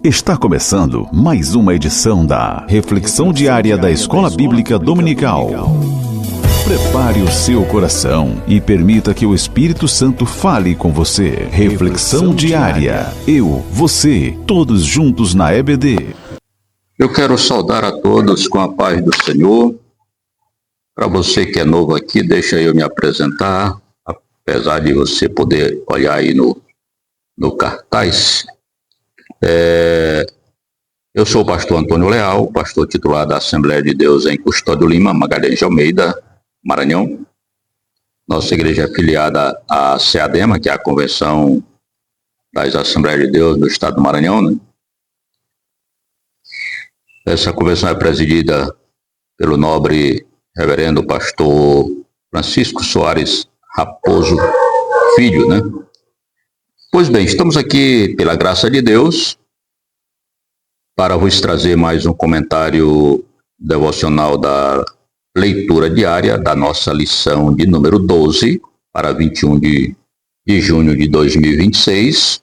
Está começando mais uma edição da Reflexão Diária da Escola Bíblica Dominical. Prepare o seu coração e permita que o Espírito Santo fale com você. Reflexão Diária. Eu, você, todos juntos na EBD. Eu quero saudar a todos com a paz do Senhor. Para você que é novo aqui, deixa eu me apresentar, apesar de você poder olhar aí no cartaz. Eu sou o pastor Antônio Leal, pastor titular da Assembleia de Deus em Custódio Lima, Magalhães de Almeida, Maranhão. Nossa igreja é afiliada à CEADEMA, que é a Convenção das Assembleias de Deus do Estado do Maranhão, né? Essa convenção é presidida pelo nobre reverendo pastor Francisco Soares Raposo Filho, né? Pois bem, estamos aqui pela graça de Deus para vos trazer mais um comentário devocional da leitura diária da nossa lição de número 12 para 21 de junho de 2026.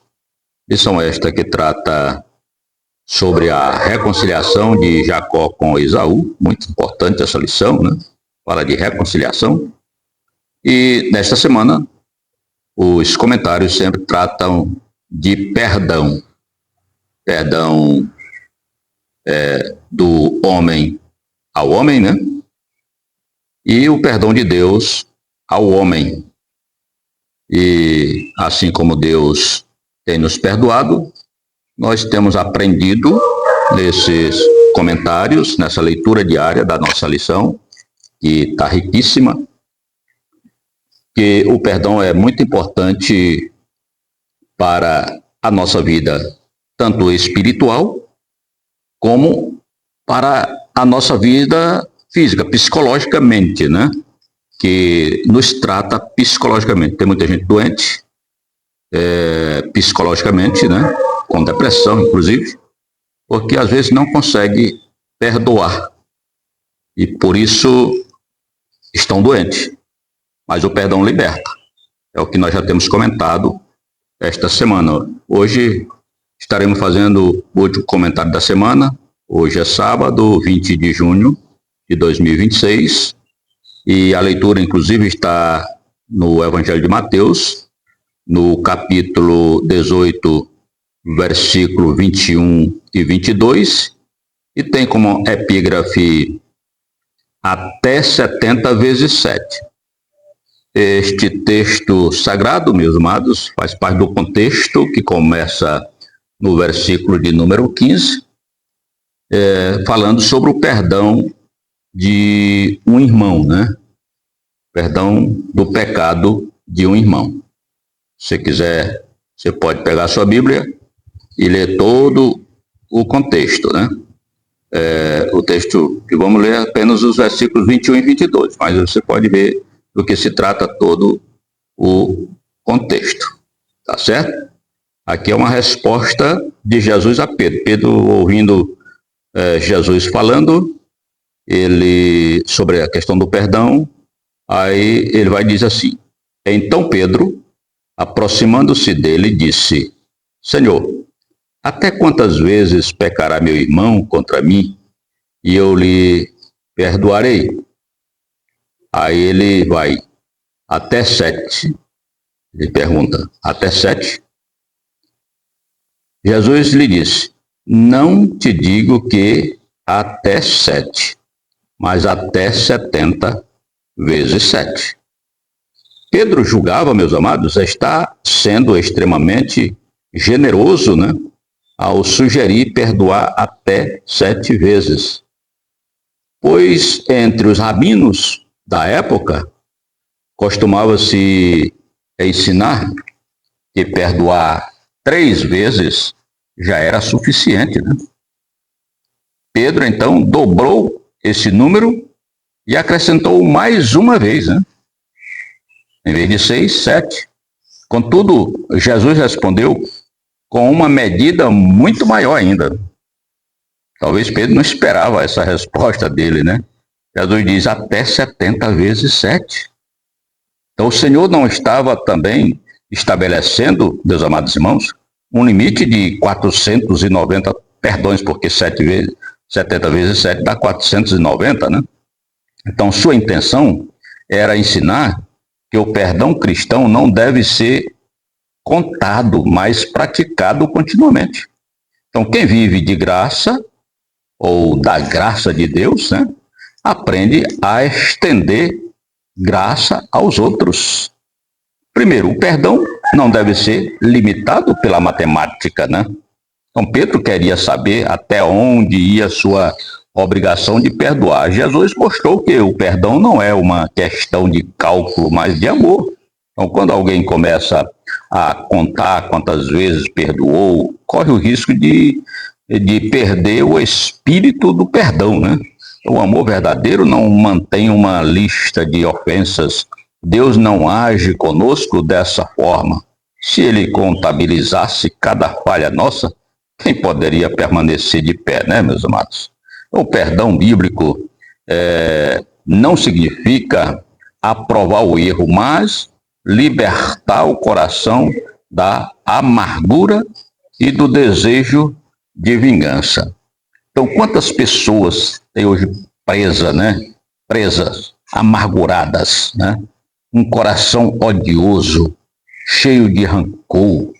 Lição esta que trata sobre a reconciliação de Jacó com Esaú. Muito importante essa lição, né? Fala de reconciliação. E nesta semana, os comentários sempre tratam de perdão. Perdão do homem ao homem, né? E o perdão de Deus ao homem. E assim como Deus tem nos perdoado, nós temos aprendido nesses comentários, nessa leitura diária da nossa lição, que está riquíssima, que o perdão é muito importante para a nossa vida, tanto espiritual, como para a nossa vida física, psicologicamente, né? Que nos trata psicologicamente. Tem muita gente doente, psicologicamente, né? Com depressão, inclusive, porque às vezes não consegue perdoar e por isso estão doentes. Mas o perdão liberta. É o que nós já temos comentado esta semana. Hoje estaremos fazendo o último comentário da semana. Hoje é sábado, 20 de junho de 2026. E a leitura, inclusive, está no Evangelho de Mateus, no capítulo 18, versículo 21 e 22. E tem como epígrafe até 70 vezes 7. Este texto sagrado, meus amados, faz parte do contexto que começa no versículo de número 15, falando sobre o perdão de um irmão, né? Perdão do pecado de um irmão. Se você quiser, você pode pegar a sua Bíblia e ler todo o contexto, né? O texto que vamos ler é apenas os versículos 21 e 22, mas você pode ver do que se trata todo o contexto, tá certo? Aqui é uma resposta de Jesus a Pedro. Pedro, ouvindo Jesus falando, ele sobre a questão do perdão, aí ele vai dizer assim: então Pedro, aproximando-se dele, disse: Senhor, até quantas vezes pecará meu irmão contra mim e eu lhe perdoarei? Aí ele vai, até 7. Ele pergunta, até 7? Jesus lhe disse: não te digo que até 7, mas até 70 vezes 7. Pedro julgava, meus amados, estar sendo extremamente generoso, né? Ao sugerir perdoar até 7 vezes. Pois entre os rabinos da época, costumava-se ensinar que perdoar 3 vezes já era suficiente, né? Pedro, então, dobrou esse número e acrescentou mais uma vez, né? Em vez de 6, 7. Contudo, Jesus respondeu com uma medida muito maior ainda. Talvez Pedro não esperava essa resposta dele, né? Jesus diz até 70 vezes 7. Então o Senhor não estava também estabelecendo, meus amados irmãos, um limite de 490 perdões, porque 70 vezes 7 dá 490, né? Então, sua intenção era ensinar que o perdão cristão não deve ser contado, mas praticado continuamente. Então, quem vive de graça, ou da graça de Deus, né, aprende a estender graça aos outros. Primeiro, o perdão não deve ser limitado pela matemática, né? Então, Pedro queria saber até onde ia a sua obrigação de perdoar. Jesus mostrou que o perdão não é uma questão de cálculo, mas de amor. Então, quando alguém começa a contar quantas vezes perdoou, corre o risco de perder o espírito do perdão, né? O amor verdadeiro não mantém uma lista de ofensas. Deus não age conosco dessa forma. Se ele contabilizasse cada falha nossa, quem poderia permanecer de pé, né, meus amados? O perdão bíblico não significa aprovar o erro, mas libertar o coração da amargura e do desejo de vingança. Então, quantas pessoas têm hoje presas, amarguradas, né? Um coração odioso, cheio de rancor,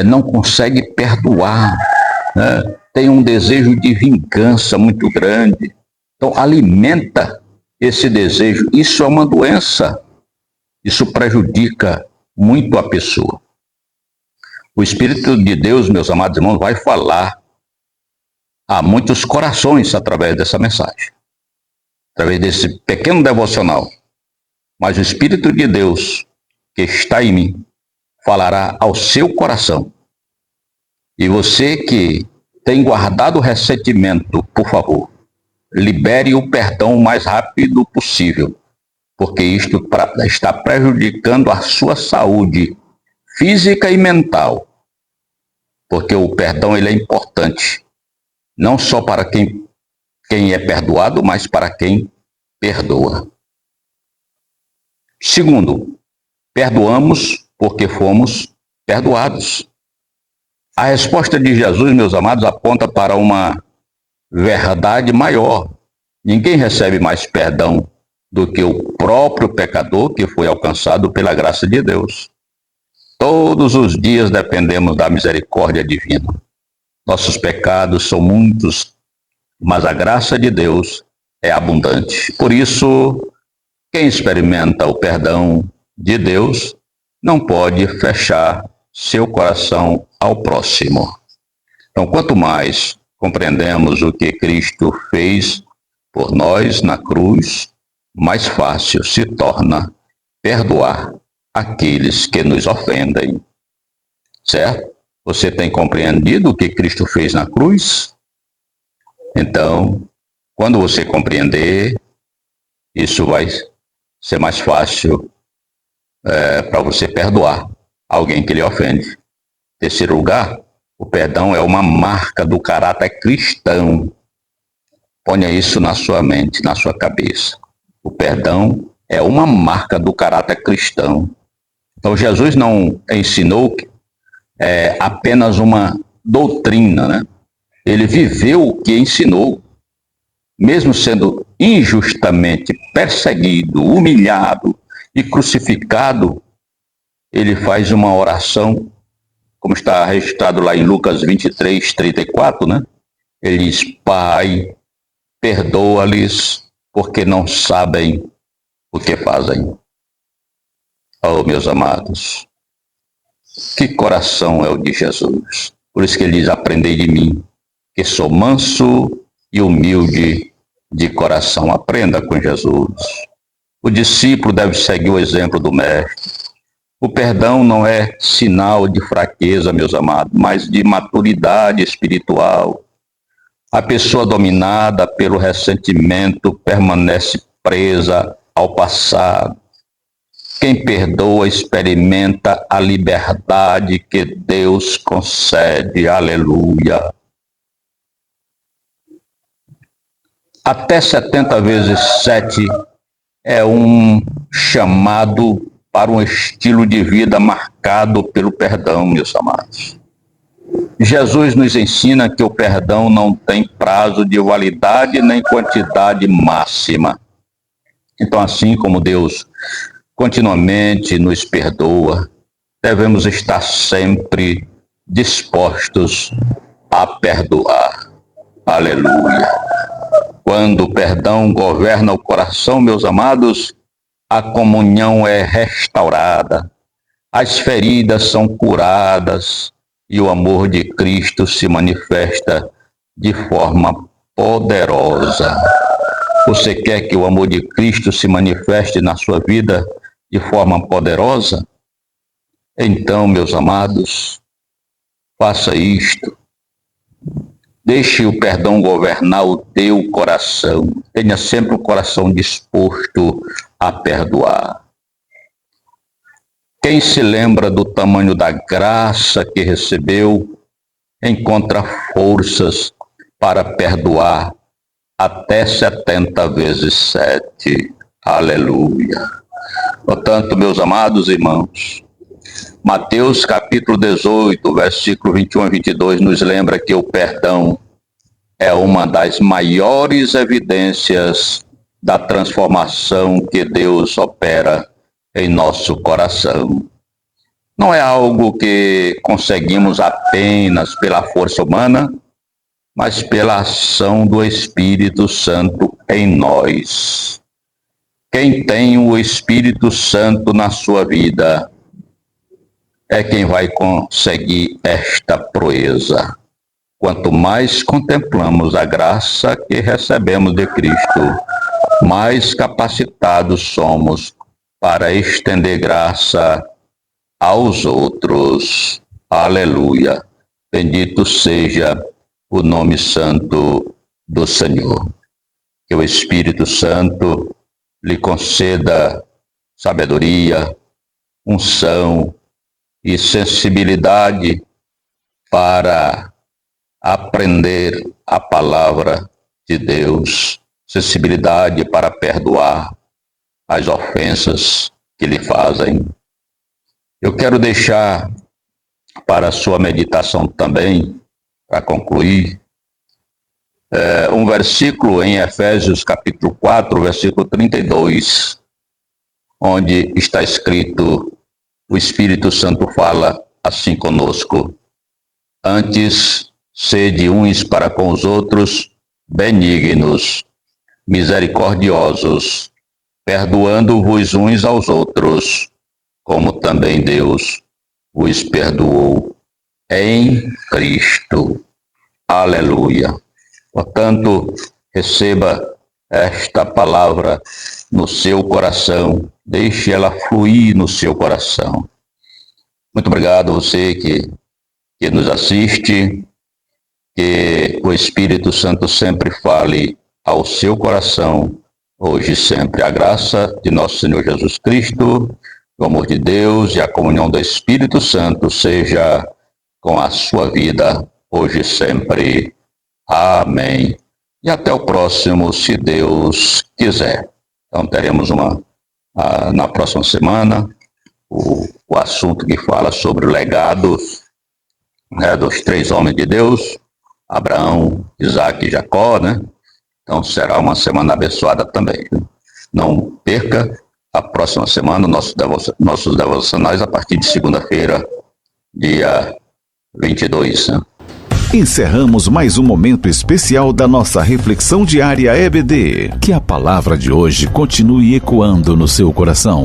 não consegue perdoar, né? Tem um desejo de vingança muito grande. Então, alimenta esse desejo. Isso é uma doença. Isso prejudica muito a pessoa. O Espírito de Deus, meus amados irmãos, vai falar a muitos corações através dessa mensagem, através desse pequeno devocional. Mas o Espírito de Deus que está em mim falará ao seu coração. E você que tem guardado o ressentimento, por favor, libere o perdão o mais rápido possível, porque isto está prejudicando a sua saúde física e mental. Porque o perdão ele é importante, não só para quem é perdoado, mas para quem perdoa. Segundo, perdoamos porque fomos perdoados. A resposta de Jesus, meus amados, aponta para uma verdade maior. Ninguém recebe mais perdão do que o próprio pecador que foi alcançado pela graça de Deus. Todos os dias dependemos da misericórdia divina. Nossos pecados são muitos, mas a graça de Deus é abundante. Por isso, quem experimenta o perdão de Deus não pode fechar seu coração ao próximo. Então, quanto mais compreendemos o que Cristo fez por nós na cruz, mais fácil se torna perdoar aqueles que nos ofendem. Certo? Você tem compreendido o que Cristo fez na cruz? Então, quando você compreender, isso vai ser mais fácil para você perdoar alguém que lhe ofende. Terceiro lugar, o perdão é uma marca do caráter cristão. Ponha isso na sua mente, na sua cabeça. O perdão é uma marca do caráter cristão. Então, Jesus não ensinou apenas uma doutrina, né? Ele viveu o que ensinou. Mesmo sendo injustamente perseguido, humilhado e crucificado, ele faz uma oração, como está registrado lá em Lucas 23, 34, né? Ele diz: Pai, perdoa-lhes, porque não sabem o que fazem. Oh, meus amados, que coração é o de Jesus. Por isso que ele diz: aprendei de mim, que sou manso e humilde de coração. Aprenda com Jesus. O discípulo deve seguir o exemplo do mestre. O perdão não é sinal de fraqueza, meus amados, mas de maturidade espiritual. A pessoa dominada pelo ressentimento permanece presa ao passado. Quem perdoa experimenta a liberdade que Deus concede. Aleluia. Até 70 vezes 7 é um chamado para um estilo de vida marcado pelo perdão, meus amados. Jesus nos ensina que o perdão não tem prazo de validade nem quantidade máxima. Então, assim como Deus continuamente nos perdoa, devemos estar sempre dispostos a perdoar. Aleluia! Quando o perdão governa o coração, meus amados, a comunhão é restaurada, as feridas são curadas e o amor de Cristo se manifesta de forma poderosa. Você quer que o amor de Cristo se manifeste na sua vida de forma poderosa? Então, meus amados, faça isto. Deixe o perdão governar o teu coração. Tenha sempre o coração disposto a perdoar. Quem se lembra do tamanho da graça que recebeu, encontra forças para perdoar até 70 vezes 7. Aleluia! Portanto, meus amados irmãos, Mateus capítulo 18, versículo 21 a 22, nos lembra que o perdão é uma das maiores evidências da transformação que Deus opera em nosso coração. Não é algo que conseguimos apenas pela força humana, mas pela ação do Espírito Santo em nós. Quem tem o Espírito Santo na sua vida é quem vai conseguir esta proeza. Quanto mais contemplamos a graça que recebemos de Cristo, mais capacitados somos para estender graça aos outros. Aleluia! Bendito seja o nome santo do Senhor. Que o Espírito Santo lhe conceda sabedoria, unção e sensibilidade para aprender a palavra de Deus, sensibilidade para perdoar as ofensas que lhe fazem. Eu quero deixar para a sua meditação também, para concluir, um versículo em Efésios capítulo 4, versículo 32, onde está escrito: o Espírito Santo fala assim conosco: antes, sede uns para com os outros benignos, misericordiosos, perdoando-vos uns aos outros, como também Deus vos perdoou em Cristo. Aleluia! Portanto, receba esta palavra no seu coração, deixe ela fluir no seu coração. Muito obrigado a você que nos assiste, que o Espírito Santo sempre fale ao seu coração, hoje e sempre. A graça de nosso Senhor Jesus Cristo, o amor de Deus e a comunhão do Espírito Santo seja com a sua vida, hoje e sempre. Amém. E até o próximo, se Deus quiser. Então teremos na próxima semana o assunto que fala sobre o legado, né, dos 3 homens de Deus, Abraão, Isaac e Jacó, né? Então será uma semana abençoada também. Não perca a próxima semana nossos devocionais a partir de segunda-feira, dia 22. Né? Encerramos mais um momento especial da nossa reflexão diária EBD. Que a palavra de hoje continue ecoando no seu coração.